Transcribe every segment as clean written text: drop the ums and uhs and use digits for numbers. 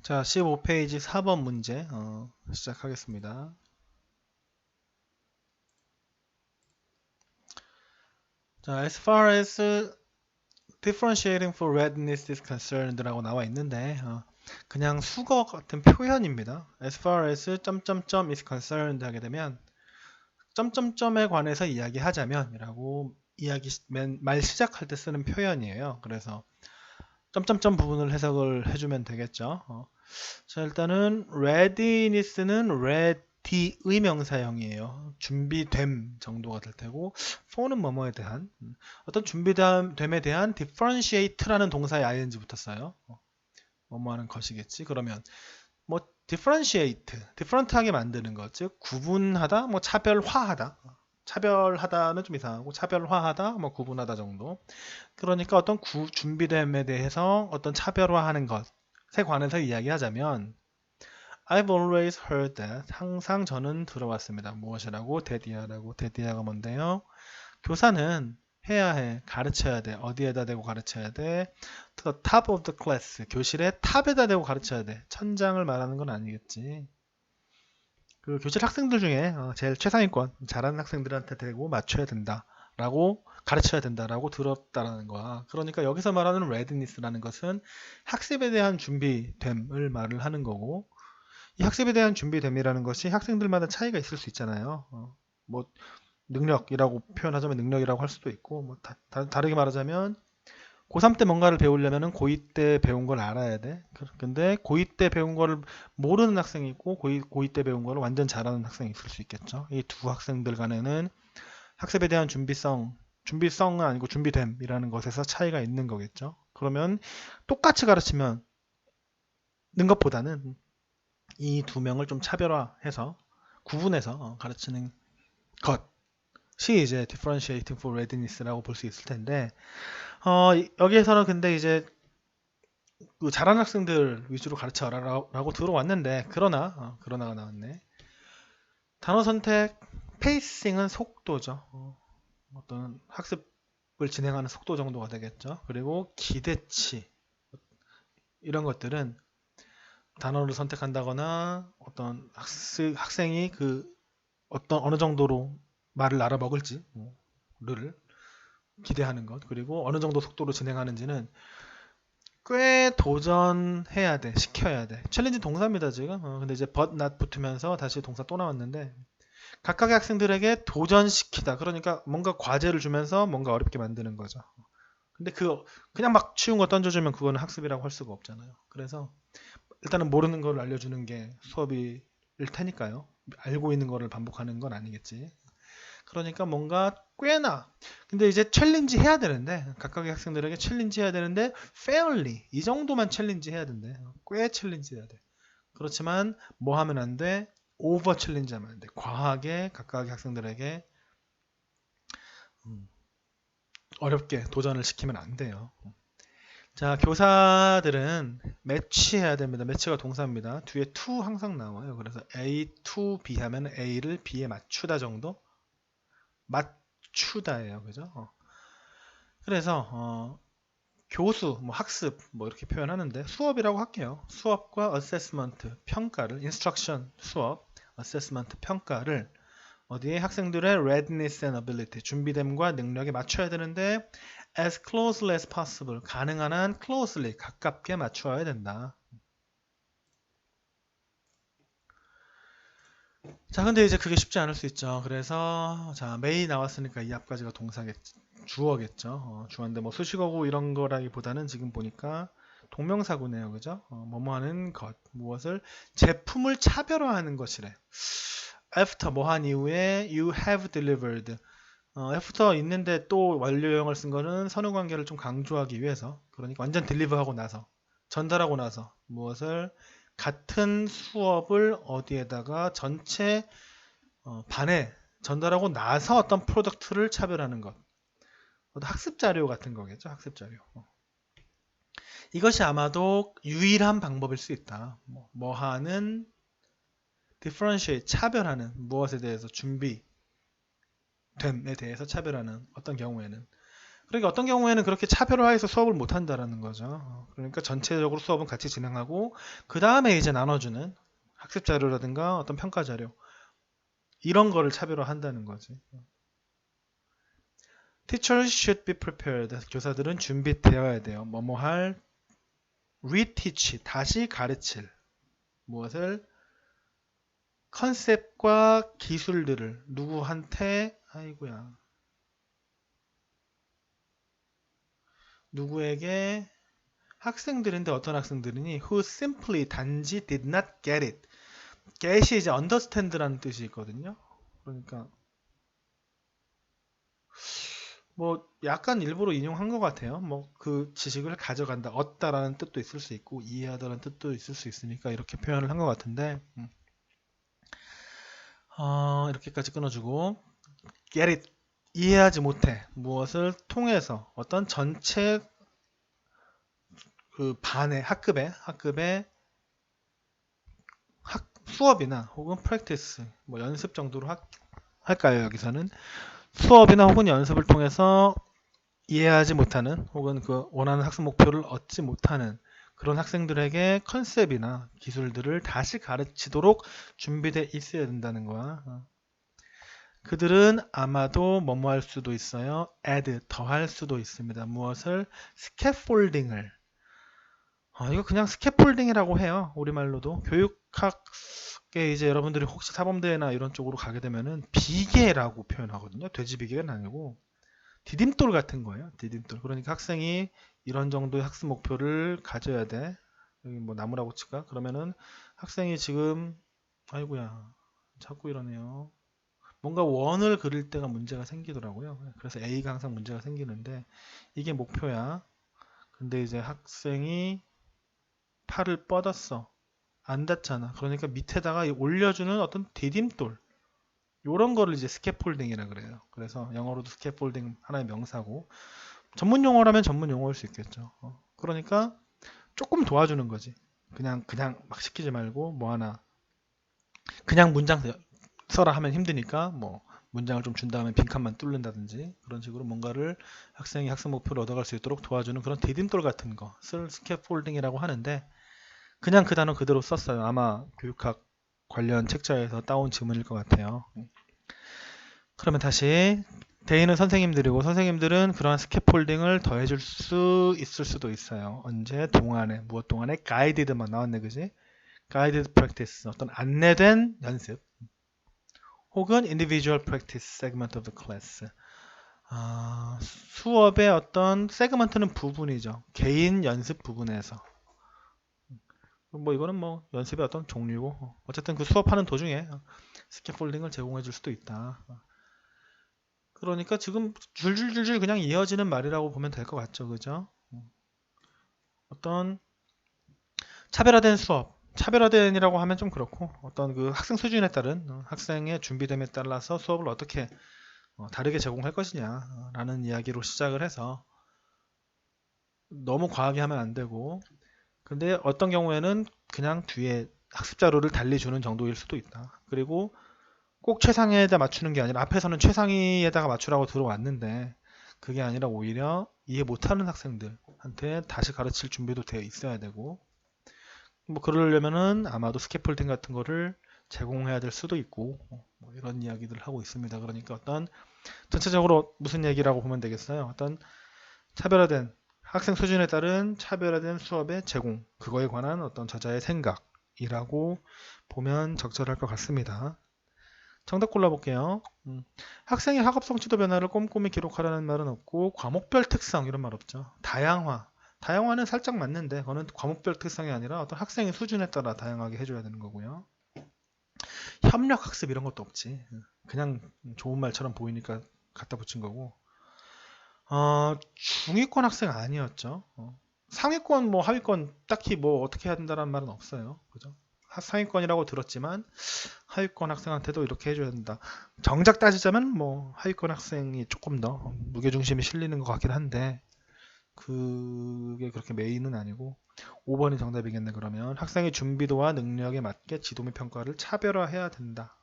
자, 15페이지 4번 문제 시작하겠습니다. 자, as far as differentiating for redness is concerned 라고 나와 있는데 그냥 수거 같은 표현입니다. as far as 점점점 is concerned 하게 되면 점점점에 관해서 이야기하자면 이라고 말 시작할 때 쓰는 표현이에요. 그래서 점점점 부분을 해석을 해주면 되겠죠. 자, 일단은 readiness는 ready의 명사형이에요. 준비됨 정도가 될 테고 for는 뭐뭐에 대한 어떤 준비됨에 대한 differentiate라는 동사의 ing 붙었어요. 뭐뭐하는 것이겠지. 그러면 뭐 differentiate, different하게 만드는 것, 즉 구분하다, 뭐 차별화하다. 차별하다는 좀 이상하고 차별화하다, 뭐 구분하다 정도. 그러니까 어떤 준비됨에 대해서 어떤 차별화하는 것에 관해서 이야기하자면 I've always heard that. 항상 저는 들어왔습니다. 무엇이라고? 데디아라고. 데디아가 뭔데요? 교사는 해야 해. 가르쳐야 돼. 어디에다 대고 가르쳐야 돼? To the top of the class. 교실의 탑에다 대고 가르쳐야 돼. 천장을 말하는 건 아니겠지. 그 교실 학생들 중에 제일 최상위권 잘하는 학생들한테 대고 맞춰야 된다. 라고 가르쳐야 된다라고 들었다라는 거야. 그러니까 여기서 말하는 readiness라는 것은 학습에 대한 준비됨을 말을 하는 거고 이 학습에 대한 준비됨이라는 것이 학생들마다 차이가 있을 수 있잖아요. 뭐 능력이라고 표현하자면 능력이라고 할 수도 있고 뭐 다르게 말하자면 고3 때 뭔가를 배우려면 고2 때 배운 걸 알아야 돼. 근데 고2 때 배운 거를 모르는 학생이 있고 고2 때 배운 거를 완전 잘하는 학생이 있을 수 있겠죠. 이 두 학생들 간에는 학습에 대한 준비성은 아니고 준비됨이라는 것에서 차이가 있는 거겠죠. 그러면 똑같이 가르치면 는 것보다는 이 두 명을 좀 차별화해서 구분해서 가르치는 것이 이제 differentiating for readiness라고 볼 수 있을 텐데 여기에서는 근데 이제 그 잘하는 학생들 위주로 가르쳐라라고 들어왔는데 그러나가 나왔네. 단어 선택 페이싱은 속도죠. 어떤 학습을 진행하는 속도 정도가 되겠죠. 그리고 기대치 이런 것들은 단어를 선택한다거나 어떤 학생이 그 어떤 어느 정도로 말을 알아먹을지를 기대하는 것 그리고 어느 정도 속도로 진행하는지는 꽤 도전해야 돼 시켜야 돼 챌린지 동사입니다 지금 근데 이제 but not 붙으면서 다시 동사 또 나왔는데 각각의 학생들에게 도전시키다 그러니까 뭔가 과제를 주면서 뭔가 어렵게 만드는 거죠 근데 그냥 막 쉬운 거 던져주면 그거는 학습이라고 할 수가 없잖아요 그래서 일단은 모르는 걸 알려주는 게 수업일 테니까요 알고 있는 거를 반복하는 건 아니겠지 그러니까 뭔가 꽤나 근데 이제 챌린지 해야 되는데 각각의 학생들에게 챌린지 해야 되는데 fairly 이 정도만 챌린지 해야 된대 꽤 챌린지 해야 돼 그렇지만 뭐 하면 안 돼? 오버 챌린지 하면 안 돼 과하게 각각의 학생들에게 어렵게 도전을 시키면 안 돼요 자 교사들은 매치해야 됩니다 매치가 동사입니다 뒤에 to 항상 나와요 그래서 A to B 하면 A를 B에 맞추다 정도 맞추다예요 그죠 그래서 교수, 뭐 학습, 뭐 이렇게 표현하는데 수업이라고 할게요. 수업과 assessment, 평가를, instruction, 수업, assessment, 평가를 어디에 학생들의 readiness and ability, 준비됨과 능력에 맞춰야 되는데 as closely as possible, 가능한 한 closely, 가깝게 맞추어야 된다. 자, 근데 이제 그게 쉽지 않을 수 있죠. 그래서 자, may 나왔으니까 이 앞까지가 주어겠죠. 주어인데 뭐 수식어고 이런 거라기보다는 지금 보니까 동명사구네요. 그죠? 뭐뭐 하는 것, 무엇을 제품을 차별화하는 것이래. after 뭐 한 이후에 you have delivered. after 있는데 또 완료형을 쓴 거는 선후 관계를 좀 강조하기 위해서. 그러니까 완전 deliver하고 나서 전달하고 나서 무엇을 같은 수업을 어디에다가 전체 반에 전달하고 나서 어떤 프로덕트를 차별하는 것. 학습 자료 같은 거겠죠. 학습 자료. 이것이 아마도 유일한 방법일 수 있다. 뭐 하는 differentiate 차별하는 무엇에 대해서 준비됨에 대해서 차별하는 어떤 경우에는 그러니까 어떤 경우에는 그렇게 차별화해서 수업을 못 한다라는 거죠. 그러니까 전체적으로 수업은 같이 진행하고 그 다음에 이제 나눠주는 학습 자료라든가 어떤 평가 자료 이런 거를 차별화한다는 거지. Teachers should be prepared. 교사들은 준비되어야 돼요. 뭐뭐 할 reteach 다시 가르칠 무엇을 컨셉과 기술들을 누구한테 아이고야 누구에게 학생들인데 어떤 학생들이니 who simply 단지 did not get it. get이 이제 understand라는 뜻이 있거든요. 그러니까 뭐 약간 일부러 인용한 것 같아요. 뭐 그 지식을 가져간다, 얻다라는 뜻도 있을 수 있고 이해하다라는 뜻도 있을 수 있으니까 이렇게 표현을 한 것 같은데 이렇게까지 끊어주고 get it 이해하지 못해 무엇을 통해서 어떤 전체 그 반의 학급의 수업이나 혹은 practice 뭐 연습 정도로 할까요 여기서는 수업이나 혹은 연습을 통해서 이해하지 못하는 혹은 그 원하는 학습 목표를 얻지 못하는 그런 학생들에게 컨셉이나 기술들을 다시 가르치도록 준비되어 있어야 된다는 거야. 그들은 아마도 뭐뭐 할 수도 있어요. add, 더할 수도 있습니다. 무엇을? 스캐폴딩을. 이거 그냥 스캐폴딩이라고 해요. 우리말로도. 교육학에 이제 여러분들이 혹시 사범대나 이런 쪽으로 가게 되면은 비계라고 표현하거든요. 돼지비계는 아니고 디딤돌 같은 거예요. 디딤돌. 그러니까 학생이 이런 정도의 학습 목표를 가져야 돼. 여기 뭐 나무라고 칠까? 그러면은 학생이 지금 아이고야 자꾸 이러네요. 뭔가 원을 그릴 때가 문제가 생기더라고요. 그래서 A가 항상 문제가 생기는데 이게 목표야. 근데 이제 학생이 팔을 뻗었어. 안 닿잖아. 그러니까 밑에다가 올려주는 어떤 디딤돌. 요런 거를 이제 스캐폴딩이라 그래요. 그래서 영어로도 스캐폴딩 하나의 명사고 전문 용어라면 전문 용어일 수 있겠죠. 그러니까 조금 도와주는 거지. 그냥 막 시키지 말고 뭐 하나 그냥 문장 써라 하면 힘드니까 뭐 문장을 좀 준 다음에 빈칸만 뚫는다든지 그런 식으로 뭔가를 학생이 학습 목표를 얻어갈 수 있도록 도와주는 그런 디딤돌 같은 것을 스캐폴딩이라고 하는데 그냥 그 단어 그대로 썼어요. 아마 교육학 관련 책자에서 따온 지문일 것 같아요. 그러면 다시 대인은 선생님들이고 선생님들은 그러한 스캐폴딩을 더해줄 수 있을 수도 있어요. 언제? 동안에. 무엇 동안에? 가이디드만 나왔네, 그지? 가이디드 프랙티스 어떤 안내된 연습 혹은 individual practice segment of the class 수업의 어떤 세그먼트는 부분이죠. 개인 연습 부분에서 뭐 이거는 뭐 연습의 어떤 종류고 어쨌든 그 수업하는 도중에 스캐폴딩을 제공해 줄 수도 있다. 그러니까 지금 줄줄줄줄 그냥 이어지는 말이라고 보면 될 것 같죠. 그죠? 어떤 차별화된 수업, 차별화된이라고 하면 좀 그렇고 어떤 그 학생 수준에 따른 학생의 준비됨에 따라서 수업을 어떻게 다르게 제공할 것이냐라는 이야기로 시작을 해서 너무 과하게 하면 안 되고 근데 어떤 경우에는 그냥 뒤에 학습 자료를 달리 주는 정도일 수도 있다. 그리고 꼭 최상위에다 맞추는 게 아니라 앞에서는 최상위에다가 맞추라고 들어왔는데 그게 아니라 오히려 이해 못하는 학생들한테 다시 가르칠 준비도 되어 있어야 되고 뭐 그러려면은 아마도 스캐폴딩 같은 거를 제공해야 될 수도 있고 뭐 이런 이야기들을 하고 있습니다. 그러니까 어떤 전체적으로 무슨 얘기라고 보면 되겠어요? 어떤 차별화된 학생 수준에 따른 차별화된 수업의 제공 그거에 관한 어떤 저자의 생각이라고 보면 적절할 것 같습니다. 정답 골라볼게요. 학생의 학업 성취도 변화를 꼼꼼히 기록하라는 말은 없고 과목별 특성 이런 말 없죠. 다양화. 다양화는 살짝 맞는데 그거는 과목별 특성이 아니라 어떤 학생의 수준에 따라 다양하게 해줘야 되는 거고요. 협력 학습 이런 것도 없지. 그냥 좋은 말처럼 보이니까 갖다 붙인 거고. 중위권 학생 아니었죠. 상위권 뭐 하위권 딱히 뭐 어떻게 해야 된다는 말은 없어요. 그죠? 상위권이라고 들었지만 하위권 학생한테도 이렇게 해줘야 된다. 정작 따지자면 뭐 하위권 학생이 조금 더 무게중심이 실리는 것 같긴 한데 그게 그렇게 메인은 아니고 5번이 정답이겠네. 그러면 학생의 준비도와 능력에 맞게 지도 및 평가를 차별화해야 된다.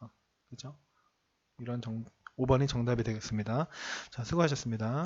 그죠? 이런 5번이 정답이 되겠습니다. 자, 수고하셨습니다.